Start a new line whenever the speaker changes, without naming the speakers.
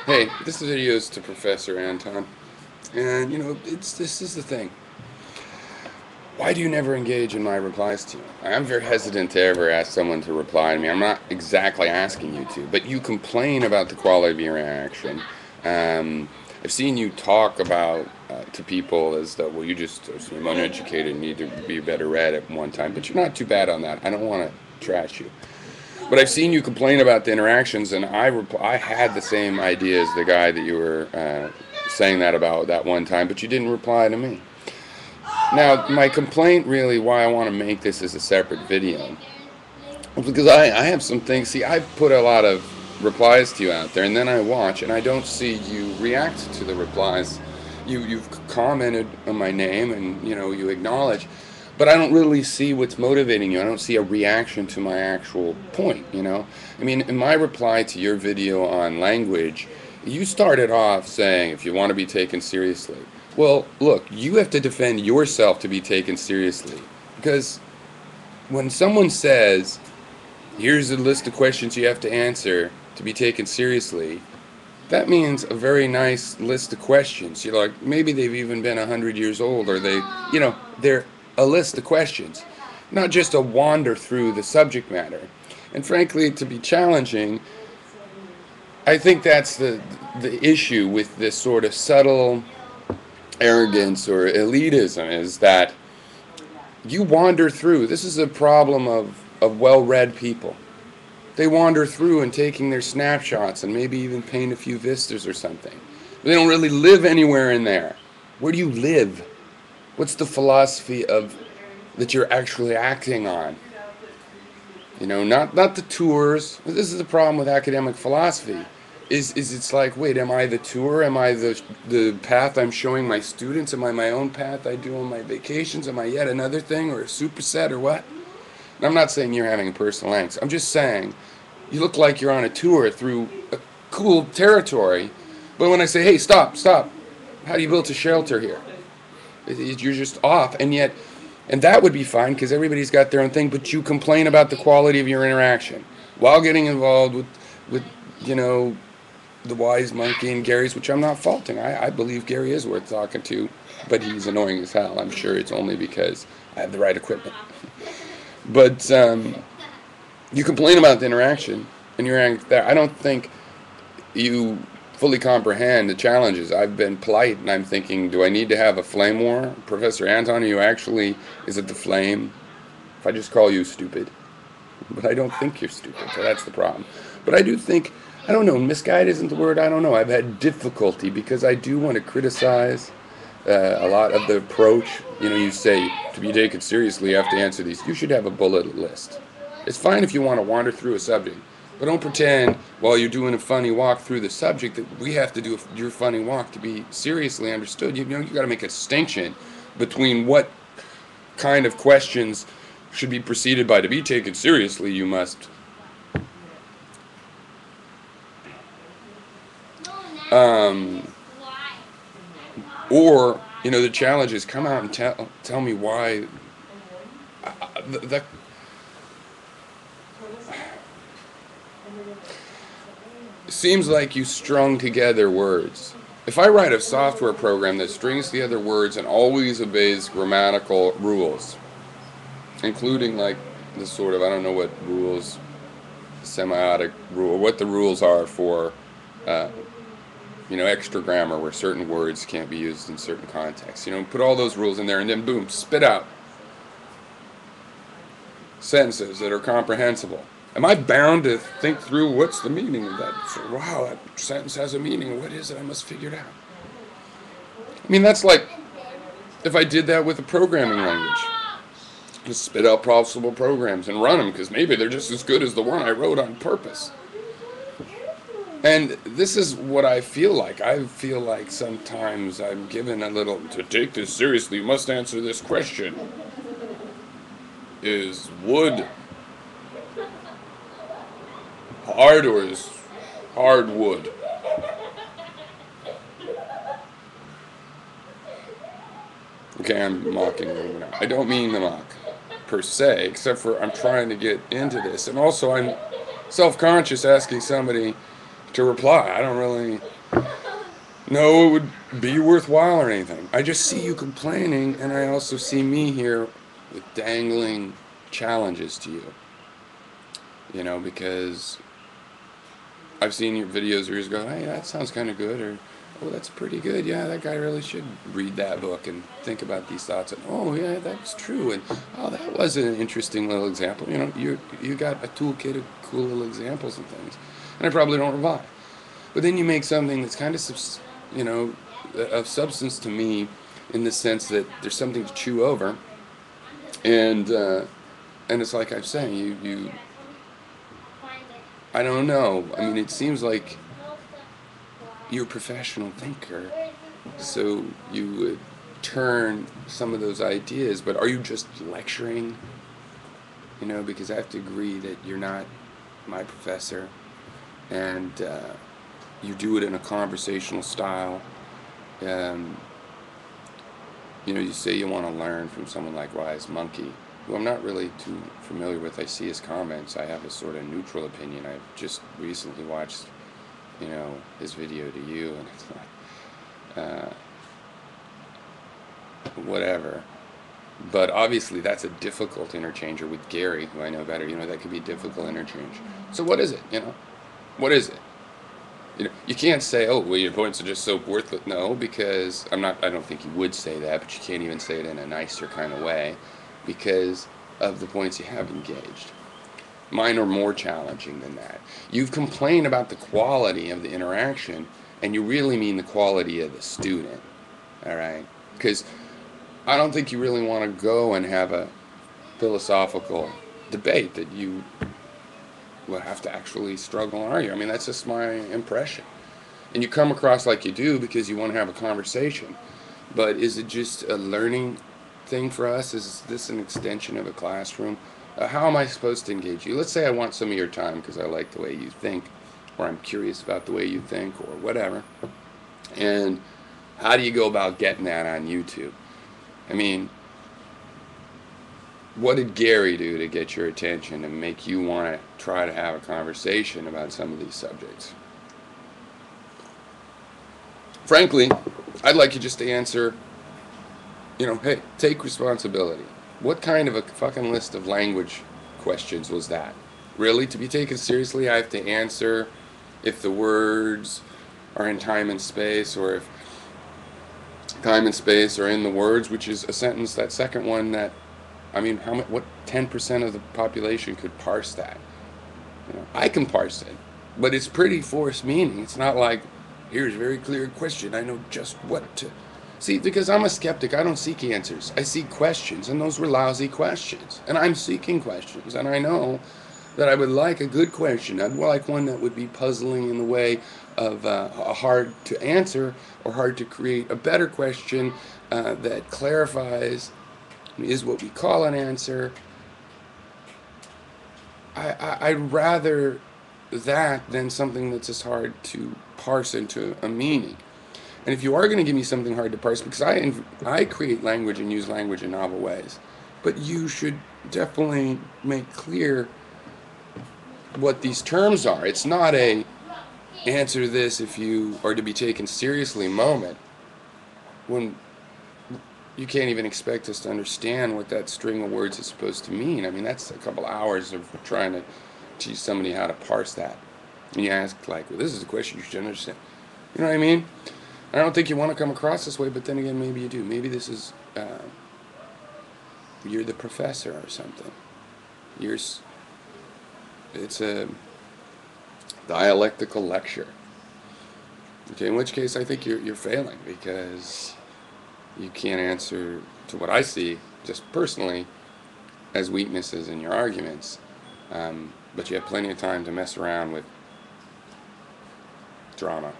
Hey, this video is to Professor Anton, and this is the thing. Why do you never engage in my replies to you? I'm very hesitant to ever ask someone to reply to me. I'm not exactly asking you to, but you complain about the quality of your interaction. Um, I've seen you talk about to people as though, well, you just seem uneducated and need to be better read at one time, but you're not too bad on that. I don't want to trash you. But I've seen you complain about the interactions, and I had the same idea as the guy that you were saying that about that one time, but you didn't reply to me. Now, my complaint really, why I want to make this as a separate video, is because I have some things. See, I put a lot of replies to you out there, and then I watch, and I don't see you react to the replies. You've commented on my name, and you acknowledge, but I don't really see what's motivating you. I don't see a reaction to my actual point. I mean, in my reply to your video on language, you started off saying if you want to be taken seriously. Well, look, you have to defend yourself to be taken seriously, because when someone says, here's a list of questions you have to answer to be taken seriously, that means a very nice list of questions. You're like, maybe they've even been 100 years old, or they're a list of questions, not just a wander through the subject matter. And frankly, to be challenging, I think that's the issue with this sort of subtle arrogance or elitism, is that you wander through. This is a problem of well-read people. They wander through and taking their snapshots and maybe even paint a few vistas or something. But they don't really live anywhere in there. Where do you live? What's the philosophy of that you're actually acting on? Not the tours. This is the problem with academic philosophy. Is it's like, wait, am I the tour? Am I the path I'm showing my students? Am I my own path I do on my vacations? Am I yet another thing or a superset or what? And I'm not saying you're having a personal angst. I'm just saying you look like you're on a tour through a cool territory, but when I say, hey, stop, how do you build a shelter here? You're just off, and that would be fine because everybody's got their own thing, but you complain about the quality of your interaction while getting involved with the wise monkey and Gary's, which I'm not faulting. I believe Gary is worth talking to, but he's annoying as hell. I'm sure it's only because I have the right equipment. But you complain about the interaction, and you're angry there. I don't think you fully comprehend the challenges. I've been polite, and I'm thinking, do I need to have a flame war? Professor Anton, is it the flame? If I just call you stupid. But I don't think you're stupid, so that's the problem. But I do think, I don't know, misguided isn't the word, I don't know. I've had difficulty because I do want to criticize a lot of the approach. You say, to be taken seriously, you have to answer these. You should have a bullet list. It's fine if you want to wander through a subject, but don't pretend while you're doing a funny walk through the subject that we have to do your funny walk to be seriously understood. You got to make a distinction between what kind of questions should be preceded by to be taken seriously. You must or the challenge is come out and tell me why. The It seems like you strung together words. If I write a software program that strings together words and always obeys grammatical rules, including like the sort of, I don't know what rules, semiotic rule, what the rules are for, extra grammar where certain words can't be used in certain contexts. Put all those rules in there and then boom, spit out sentences that are comprehensible. Am I bound to think through what's the meaning of that? So, wow, that sentence has a meaning. What is it? I must figure it out. I mean, that's like if I did that with a programming language. Just spit out possible programs and run them because maybe they're just as good as the one I wrote on purpose. And this is what I feel like. I feel like sometimes I'm given a little, to take this seriously, you must answer this question. Is wood hard or is hard wood? Okay, I'm mocking a little now. I don't mean to mock, per se, except for I'm trying to get into this. And also I'm self-conscious asking somebody, to reply. I don't really know it would be worthwhile or anything. I just see you complaining, and I also see me here with dangling challenges to you. You know, because I've seen your videos where you go, hey, that sounds kind of good, or oh, that's pretty good. Yeah, that guy really should read that book and think about these thoughts. And oh, yeah, that's true. And oh, that was an interesting little example. You know, you got a toolkit of cool little examples and things, and I probably don't reply. But then you make something that's kind of, you know, of substance to me, in the sense that there's something to chew over, and it's like I'm saying, you I don't know. I mean, it seems like you're a professional thinker, so you would turn some of those ideas, but are you just lecturing? You know, because I have to agree that you're not my professor, and you do it in a conversational style. Um, you know, you say you want to learn from someone like Wise Monkey, who I'm not really too familiar with. I see his comments. I have a sort of neutral opinion. I've just recently watched, you know, his video to you, and it's like, whatever. But obviously that's a difficult interchange, or with Gary, who I know better, you know, that could be a difficult interchange. So what is it, you know? What is it? You know, you can't say, oh, well, your points are just so worthless. No, because I don't think you would say that, but you can't even say it in a nicer kind of way because of the points you have engaged. Mine are more challenging than that. You've complained about the quality of the interaction, and you really mean the quality of the student, all right? Because I don't think you really want to go and have a philosophical debate that you will have to actually struggle and argue. I mean, that's just my impression. And you come across like you do because you want to have a conversation. But is it just a learning thing for us? Is this an extension of a classroom? How am I supposed to engage you? Let's say I want some of your time because I like the way you think, or I'm curious about the way you think, or whatever. And how do you go about getting that on YouTube? I mean, what did Gary do to get your attention and make you want to try to have a conversation about some of these subjects? Frankly, I'd like you just to answer, you know, hey, take responsibility. What kind of a fucking list of language questions was that? Really? To be taken seriously, I have to answer if the words are in time and space, or if time and space are in the words, which is a sentence, that second one, that, I mean, what 10% of the population could parse that? You know, I can parse it, but it's pretty forced meaning. It's not like, here's a very clear question, I know just what to... See, because I'm a skeptic, I don't seek answers. I seek questions, and those were lousy questions. And I'm seeking questions, and I know that I would like a good question. I'd like one that would be puzzling in the way of hard to answer, or hard to create a better question that clarifies, is what we call an answer. I'd rather that than something that's as hard to parse into a meaning. And if you are going to give me something hard to parse, because I create language and use language in novel ways, but you should definitely make clear what these terms are. It's not a answer this if you are to be taken seriously moment, when you can't even expect us to understand what that string of words is supposed to mean. I mean, that's a couple hours of trying to teach somebody how to parse that. And you ask, like, well, this is a question you should understand. You know what I mean? I don't think you want to come across this way, but then again, maybe you do. Maybe this is, you're the professor or something. It's a dialectical lecture. Okay, in which case I think you're failing, because you can't answer to what I see, just personally, as weaknesses in your arguments. But you have plenty of time to mess around with drama.